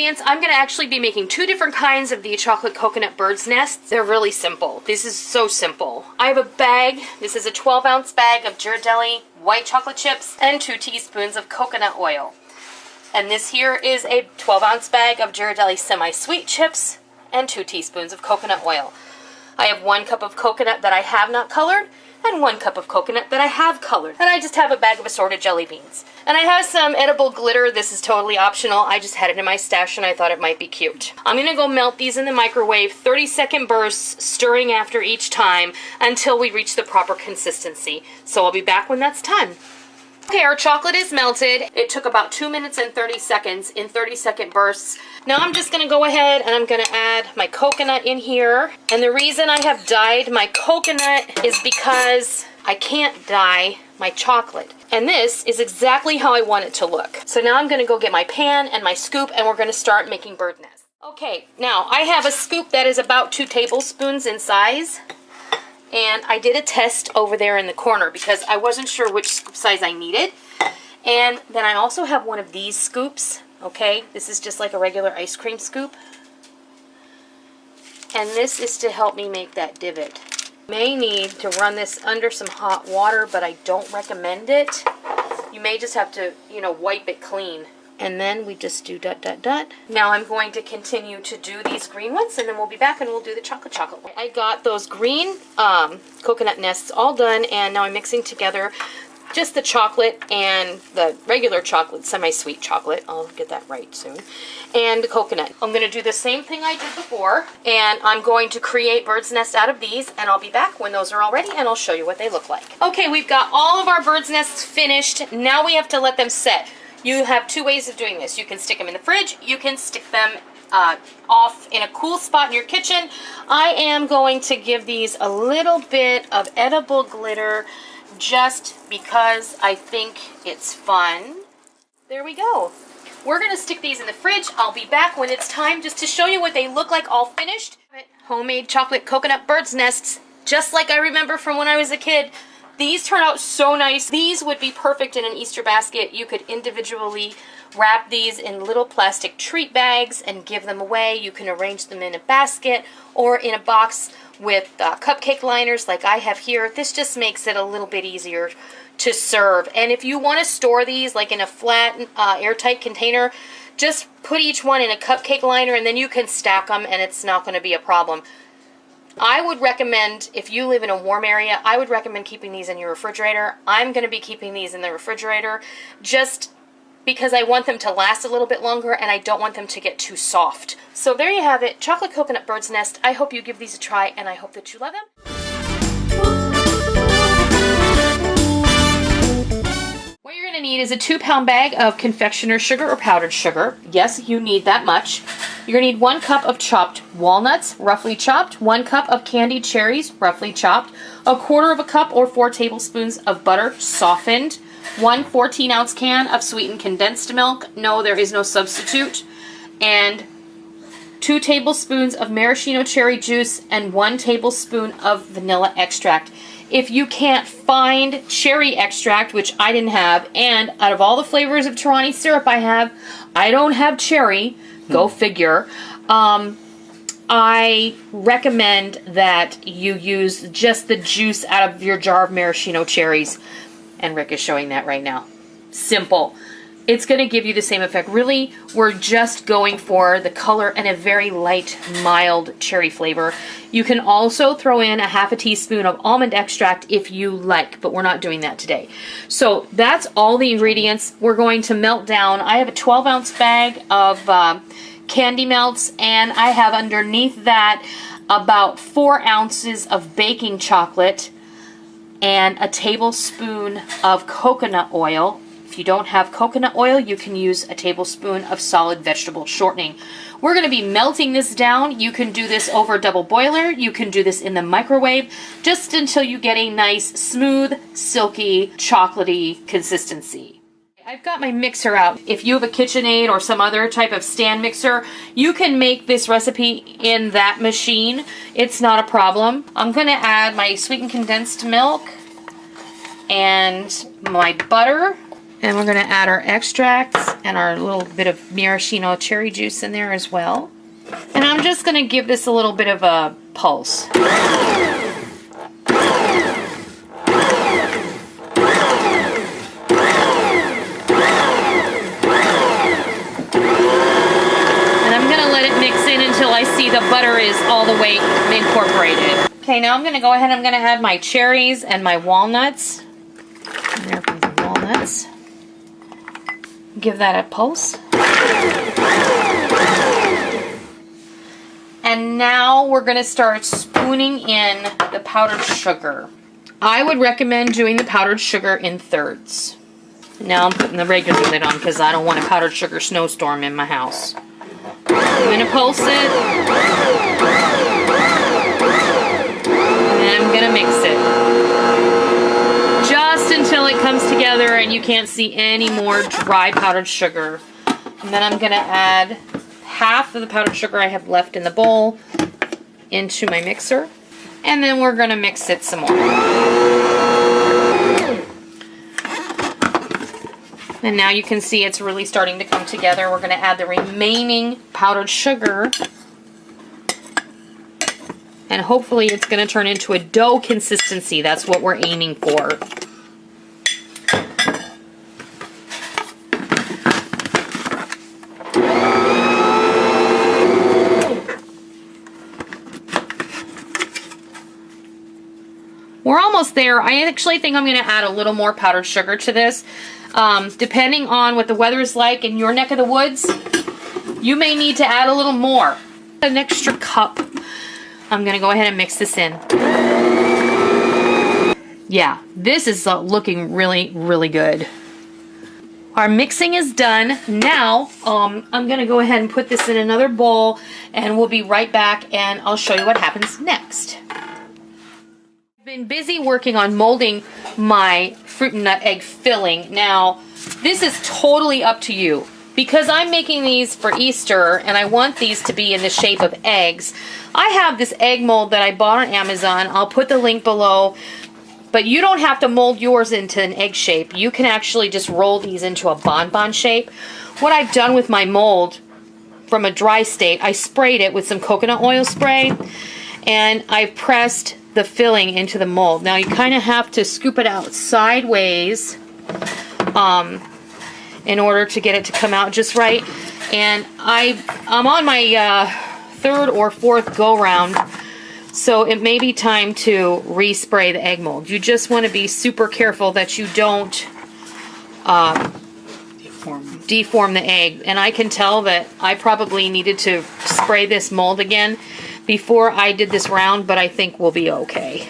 ingredients. I'm going to actually be making 2 different kinds of the chocolate coconut bird's nests. They're really simple. This is so simple. I have a bag. This is a 12-ounce bag of Ghirardelli white chocolate chips and 2 teaspoons of coconut oil. And this here is a 12-ounce bag of Ghirardelli semi-sweet chips and 2 teaspoons of coconut oil. I have 1 cup of coconut that I have not colored and 1 cup of coconut that I have colored. And I just have a bag of assorted jelly beans. And I have some edible glitter. This is totally optional. I just had it in my stash and I thought it might be cute. I'm gonna go melt these in the microwave, 30-second bursts, stirring after each time until we reach the proper consistency. So I'll be back when that's time. Okay, our chocolate is melted. It took about 2 minutes and 30 seconds in 30-second bursts. Now I'm just gonna go ahead and I'm gonna add my coconut in here. And the reason I have dyed my coconut is because I can't dye my chocolate. And this is exactly how I want it to look. So now I'm gonna go get my pan and my scoop and we're gonna start making bird nests. Okay, now I have a scoop that is about 2 tablespoons in size. And I did a test over there in the corner because I wasn't sure which scoop size I needed. And then I also have one of these scoops, okay? This is just like a regular ice cream scoop. And this is to help me make that divot. May need to run this under some hot water, but I don't recommend it. You may just have to, wipe it clean. And then we just do ... Now I'm going to continue to do these green ones, and then we'll be back and we'll do the chocolate one. I got those green coconut nests all done, and now I'm mixing together just the chocolate and the regular chocolate, semi-sweet chocolate. I'll get that right soon. And the coconut. I'm going to do the same thing I did before, and I'm going to create bird's nests out of these, and I'll be back when those are all ready, and I'll show you what they look like. Okay, we've got all of our bird's nests finished. Now we have to let them set. You have 2 ways of doing this. You can stick them in the fridge. You can stick them off in a cool spot in your kitchen. I am going to give these a little bit of edible glitter just because I think it's fun. There we go. We're going to stick these in the fridge. I'll be back when it's time just to show you what they look like all finished. Homemade chocolate coconut bird's nests, just like I remember from when I was a kid. These turn out so nice. These would be perfect in an Easter basket. You could individually wrap these in little plastic treat bags and give them away. You can arrange them in a basket or in a box with cupcake liners like I have here. This just makes it a little bit easier to serve. And if you want to store these like in a flat airtight container, just put each one in a cupcake liner and then you can stack them and it's not going to be a problem. I would recommend, if you live in a warm area, I would recommend keeping these in your refrigerator. I'm going to be keeping these in the refrigerator just because I want them to last a little bit longer and I don't want them to get too soft. So there you have it, chocolate coconut bird's nest. I hope you give these a try and I hope that you love them. What you're going to need is a 2-pound bag of confectioner's sugar or powdered sugar. Yes, you need that much. You're going to need 1 cup of chopped walnuts, roughly chopped, 1 cup of candied cherries, roughly chopped, 1/4 cup or 4 tablespoons of butter, softened, 1 14-ounce can of sweetened condensed milk. No, there is no substitute. And 2 tablespoons of maraschino cherry juice and 1 tablespoon of vanilla extract. If you can't find cherry extract, which I didn't have, and out of all the flavors of Torani syrup I don't have cherry, go figure, I recommend that you use just the juice out of your jar of maraschino cherries. And Rick is showing that right now. Simple. It's going to give you the same effect. Really, we're just going for the color and a very light, mild cherry flavor. You can also throw in a 1/2 teaspoon of almond extract if you like, but we're not doing that today. So that's all the ingredients we're going to melt down. I have a 12-ounce bag of candy melts, and I have underneath that about 4 ounces of baking chocolate and a tablespoon of coconut oil. If you don't have coconut oil, you can use a tablespoon of solid vegetable shortening. We're going to be melting this down. You can do this over a double boiler. You can do this in the microwave just until you get a nice, smooth, silky, chocolatey consistency. I've got my mixer out. If you have a KitchenAid or some other type of stand mixer, you can make this recipe in that machine. It's not a problem. I'm going to add my sweetened condensed milk and my butter. And we're going to add our extracts and our little bit of maraschino cherry juice in there as well. And I'm just going to give this a little bit of a pulse. And I'm going to let it mix in until I see the butter is all the way incorporated. Okay, now I'm going to go ahead and I'm going to add my cherries and my walnuts. And there comes the walnuts. Give that a pulse. And now we're going to start spooning in the powdered sugar. I would recommend doing the powdered sugar in thirds. Now I'm putting the regular lid on because I don't want a powdered sugar snowstorm in my house. I'm going to pulse it. And I'm going to mix it. Just until it comes together and you can't see any more dry powdered sugar. And then I'm going to add half of the powdered sugar I have left in the bowl into my mixer. And then we're going to mix it some more. And now you can see it's really starting to come together. We're going to add the remaining powdered sugar. And hopefully it's going to turn into a dough consistency. That's what we're aiming for. We're almost there. I actually think I'm going to add a little more powdered sugar to this. Depending on what the weather is like in your neck of the woods, you may need to add a little more. An extra cup. I'm going to go ahead and mix this in. Yeah, this is looking really, really good. Our mixing is done. Now, I'm going to go ahead and put this in another bowl, and we'll be right back, and I'll show you what happens next. I've been busy working on molding my fruit and nut egg filling. Now, this is totally up to you. Because I'm making these for Easter and I want these to be in the shape of eggs, I have this egg mold that I bought on Amazon. I'll put the link below. But you don't have to mold yours into an egg shape. You can actually just roll these into a bonbon shape. What I've done with my mold from a dry state, I sprayed it with some coconut oil spray and I pressed the filling into the mold. Now you kind of have to scoop it out sideways in order to get it to come out just right. And I'm on my third or fourth go round, so it may be time to respray the egg mold. You just want to be super careful that you don't deform the egg. And I can tell that I probably needed to spray this mold again before I did this round, but I think we'll be okay.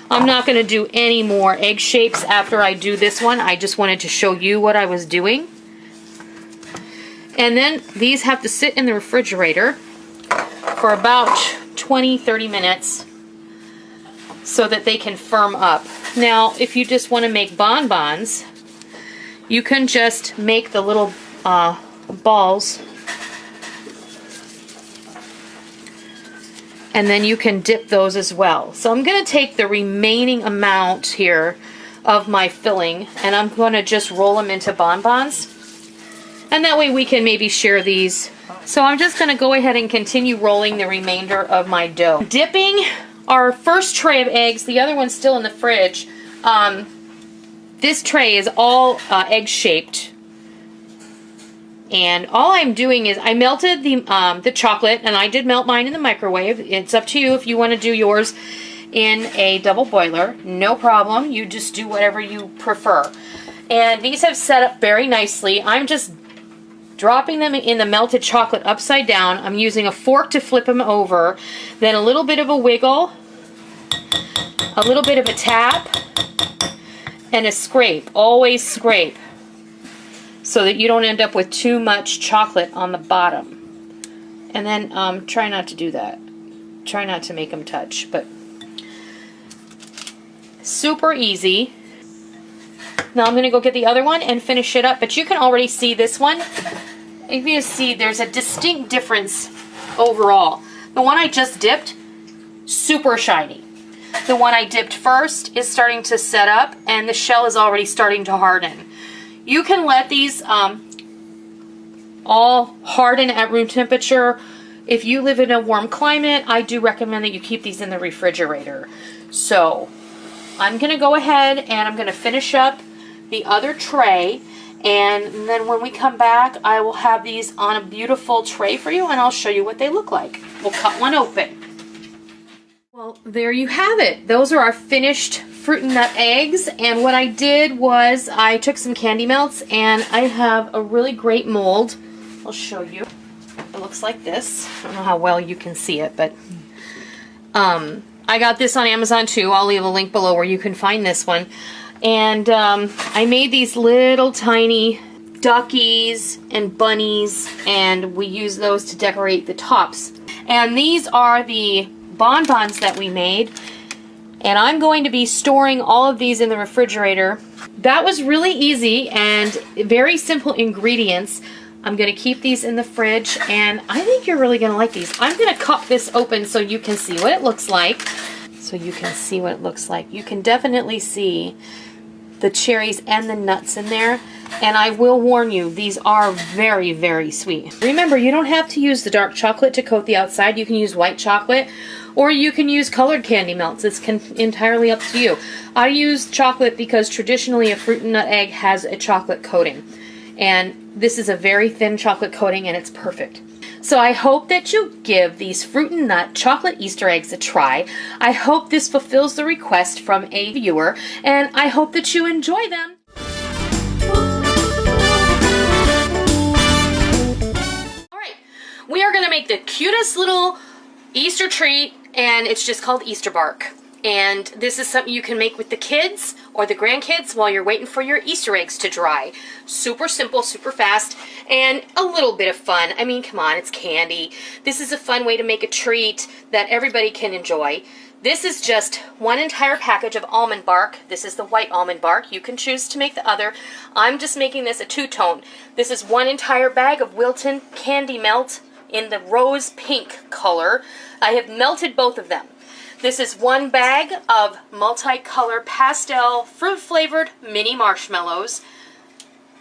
I'm not going to do any more egg shapes after I do this one. I just wanted to show you what I was doing. And then these have to sit in the refrigerator for about 20-30 minutes so that they can firm up. Now, if you just want to make bonbons, you can just make the little balls. And then you can dip those as well. So I'm going to take the remaining amount here of my filling and I'm going to just roll them into bonbons. And that way we can maybe share these. So I'm just going to go ahead and continue rolling the remainder of my dough. Dipping our first tray of eggs, the other one's still in the fridge. This tray is all egg shaped. And all I'm doing is I melted the chocolate, and I did melt mine in the microwave. It's up to you if you want to do yours in a double boiler. No problem. You just do whatever you prefer. And these have set up very nicely. I'm just dropping them in the melted chocolate upside down. I'm using a fork to flip them over. Then a little bit of a wiggle, a little bit of a tap, and a scrape. Always scrape, so that you don't end up with too much chocolate on the bottom. And then try not to do that. Try not to make them touch, but super easy. Now I'm going to go get the other one and finish it up, but you can already see this one. If you see, there's a distinct difference overall. The one I just dipped, super shiny. The one I dipped first is starting to set up and the shell is already starting to harden. You can let these all harden at room temperature. If you live in a warm climate, I do recommend that you keep these in the refrigerator. So I'm going to go ahead and I'm going to finish up the other tray, and then when we come back I will have these on a beautiful tray for you and I'll show you what they look like. We'll cut one open. Well, there you have it. Those are our finished fruit and nut eggs, and what I did was I took some candy melts and I have a really great mold. I'll show you. It looks like this. I don't know how well you can see it, but I got this on Amazon too. I'll leave a link below where you can find this one. And I made these little tiny duckies and bunnies, and we use those to decorate the tops. And these are the bonbons that we made, and I'm going to be storing all of these in the refrigerator. That was really easy and very simple ingredients. I'm going to keep these in the fridge, and I think you're really going to like these. I'm going to cut this open so you can see what it looks like. You can definitely see the cherries and the nuts in there, and I will warn you, these are very, very sweet. Remember, you don't have to use the dark chocolate to coat the outside. You can use white chocolate, or you can use colored candy melts. It's entirely up to you. I use chocolate because traditionally a fruit and nut egg has a chocolate coating, and this is a very thin chocolate coating and it's perfect. So I hope that you give these fruit and nut chocolate Easter eggs a try. I hope this fulfills the request from a viewer, and I hope that you enjoy them. Alright, we are going to make the cutest little Easter treat, and it's just called Easter bark. And this is something you can make with the kids or the grandkids while you're waiting for your Easter eggs to dry. Super simple, super fast, and a little bit of fun. I mean, come on, it's candy. This is a fun way to make a treat that everybody can enjoy. This is just one entire package of almond bark. This is the white almond bark. You can choose to make the other. I'm just making this a two-tone. This is one entire bag of Wilton candy melt in the rose pink color. I have melted both of them. This is one bag of multicolor pastel fruit-flavored mini marshmallows,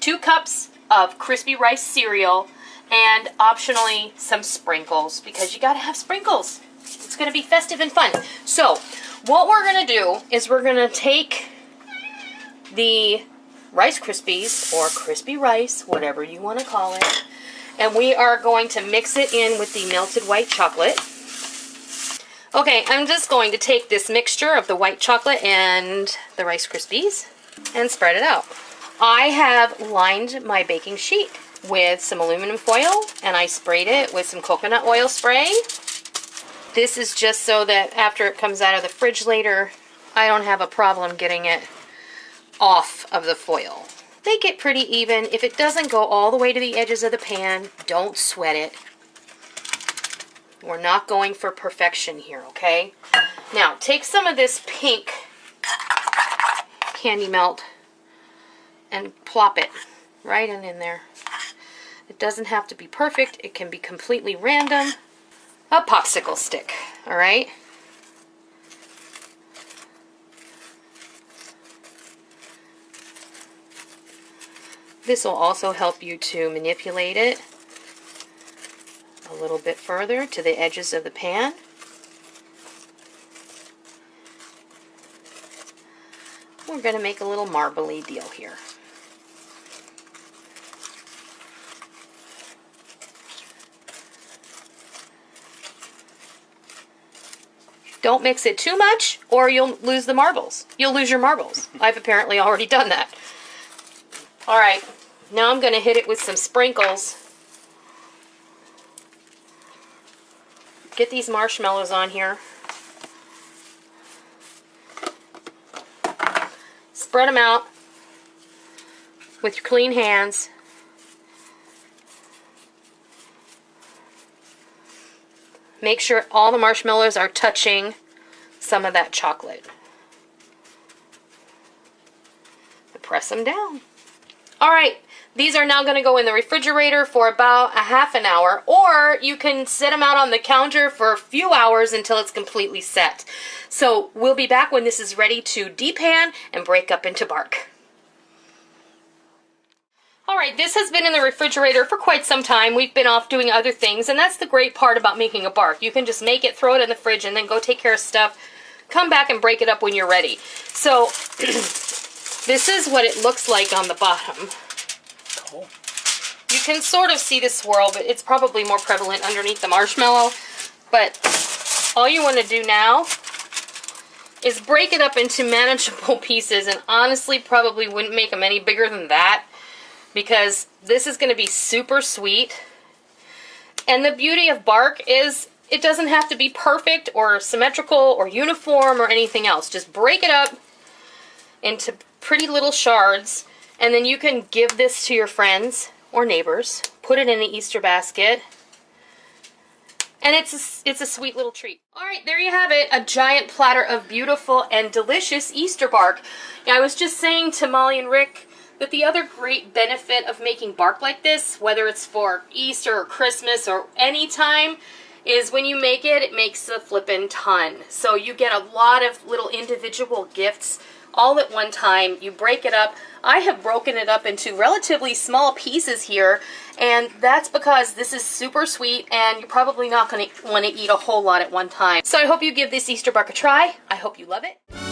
2 cups of crispy rice cereal, and optionally some sprinkles, because you gotta have sprinkles. It's gonna be festive and fun. So, what we're gonna do is we're gonna take the Rice Krispies, or crispy rice, whatever you wanna call it, and we are going to mix it in with the melted white chocolate. Okay, I'm just going to take this mixture of the white chocolate and the Rice Krispies and spread it out. I have lined my baking sheet with some aluminum foil, and I sprayed it with some coconut oil spray. This is just so that after it comes out of the fridge later, I don't have a problem getting it off of the foil. Make it pretty even. If it doesn't go all the way to the edges of the pan, don't sweat it. We're not going for perfection here, okay? Now, take some of this pink candy melt and plop it right in there. It doesn't have to be perfect. It can be completely random. A popsicle stick, all right? This will also help you to manipulate it a little bit further to the edges of the pan. We're going to make a little marbly deal here. Don't mix it too much or you'll lose the marbles. You'll lose your marbles. I've apparently already done that. Alright, now I'm going to hit it with some sprinkles. Get these marshmallows on here. Spread them out with your clean hands. Make sure all the marshmallows are touching some of that chocolate. And press them down. Alright, These are now going to go in the refrigerator for about a half an hour, or you can set them out on the counter for a few hours until it's completely set. So we'll be back when this is ready to depan and break up into bark. Alright, this has been in the refrigerator for quite some time. We've been off doing other things, and that's the great part about making a bark. You can just make it, throw it in the fridge, and then go take care of stuff. Come back and break it up when you're ready. So, this is what it looks like on the bottom. Cool. You can sort of see the swirl, but it's probably more prevalent underneath the marshmallow. But all you want to do now is break it up into manageable pieces, and honestly probably wouldn't make them any bigger than that, because this is going to be super sweet. And the beauty of bark is it doesn't have to be perfect or symmetrical or uniform or anything else. Just break it up into pretty little shards, and then you can give this to your friends or neighbors. Put it in the Easter basket, and it's a sweet little treat. Alright, there you have it, a giant platter of beautiful and delicious Easter bark. Now, I was just saying to Molly and Rick that the other great benefit of making bark like this, whether it's for Easter or Christmas or any time, is when you make it, it makes a flippin' ton. So you get a lot of little individual gifts all at one time. You break it up. I have broken it up into relatively small pieces here, and that's because this is super sweet and you're probably not going to want to eat a whole lot at one time. So I hope you give this Easter bark a try. I hope you love it.